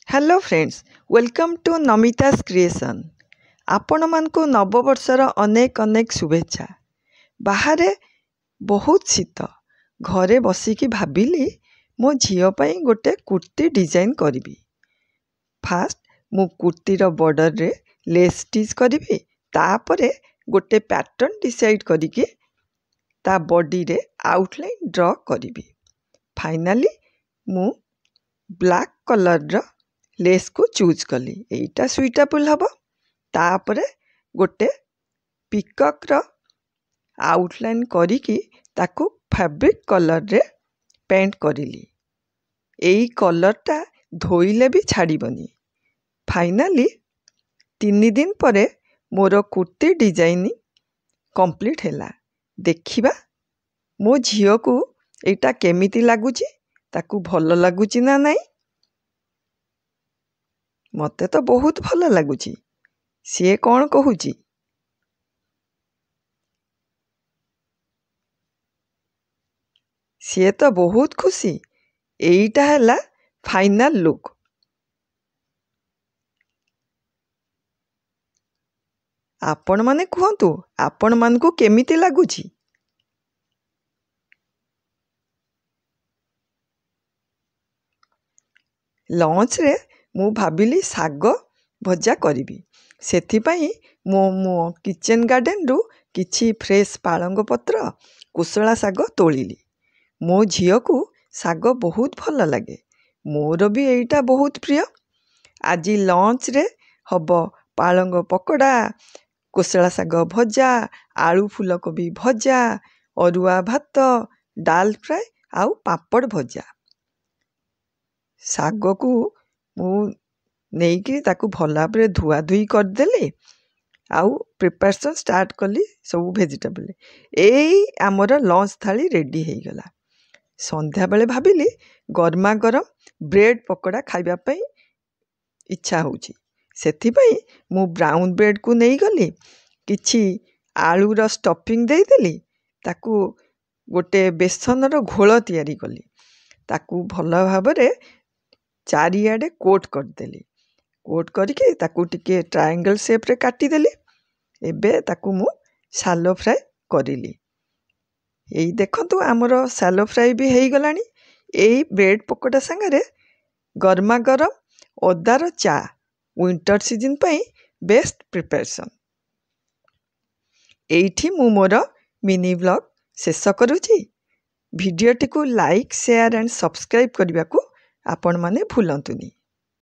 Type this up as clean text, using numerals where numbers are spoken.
Hello friends, welcome to नमिता's creation. आपण मानकु नववर्षर अनेक अनेक शुभेच्छा। बाहर बहुत शीत, घरे बसिकी भाविली मो झील पाई गोटे कुर्ती डिजाइन करी। फास्ट मु कुर्तीर बॉर्डर रे लेस स्टिच करी, तापरे गोटे पैटर्न डिसाइड करिकी ता बॉडी रे आउटलाइन ड्रॉ करी। फाइनली मु ब्लैक कलर रो लेस को चूज कली, एटा सुइटेबल हम। तापरे गोटे पिकक रो आउटलाइन करिकी ताकू फैब्रिक कलर रे पेंट करिली। एई कलरटा धोइले भी छाड़ीबनी। फाइनली 3 दिन परे मोर कुर्ती डिजाइन कंप्लीट हैला। देखिबा मो झियो को एटा केमिति लागुची, ताकू भल लागुची ना नहीं। मते तो बहुत भल लगुची, सी कौन कहूची। सी तो बहुत खुशी। एइटा हैला फाइनल लुक। आपण माने कहतु आपण मान को केमिति लगुची। लंच रे मु भाबिली साग भजा करी। सेथिपाई मो किचन गार्डन रु किछि फ्रेश पालंग पत्र कुशला साग तोलिली। मो झियो को साग बहुत भल लगे, मोर भी एइटा बहुत प्रिय। आज लंच रे हब पालंग पकोड़ा, कुशला साग भजा, आलू फूलकोबी भजा, अरुआ भात, डाल फ्राए आउ पापड़ भजा। साग को मु नेइकी ताकू भल भाव धुआ धुई करदेली, आउ प्रिपरेशन स्टार्ट कली सब वेजिटेबल। एई आमर लंच थाली रेडी हो गला। संध्या बेले भाबिली गरमा गरम ब्रेड पकोड़ा खाइबा पई इच्छा होउची। सेथिपाई मु ब्राउन ब्रेड को नहीं गली, किछि आलूर स्टफिंग दे देली, ताकू गोटे बेसन रो घोल तैयारी कली, ताकू भल भाव चारियाडे कोट करदेली। कोट करके ताकू टिके ट्रायंगल शेप रे काटी देली। एबे ताकू मु शालो फ्राई करिली। एई देखंतु आमर शालो फ्राई भी हेई गलानी। एई ब्रेड पकोड़ा संगे गरमा गरम ओदार चा विंटर सीजन पाई बेस्ट प्रिपरेशन। एइठी मु मोर मिनी व्लॉग शेष करूची। भिडियोटी को लाइक शेयर एंड सब्सक्राइब करने को आपण माने भूलंतुनी।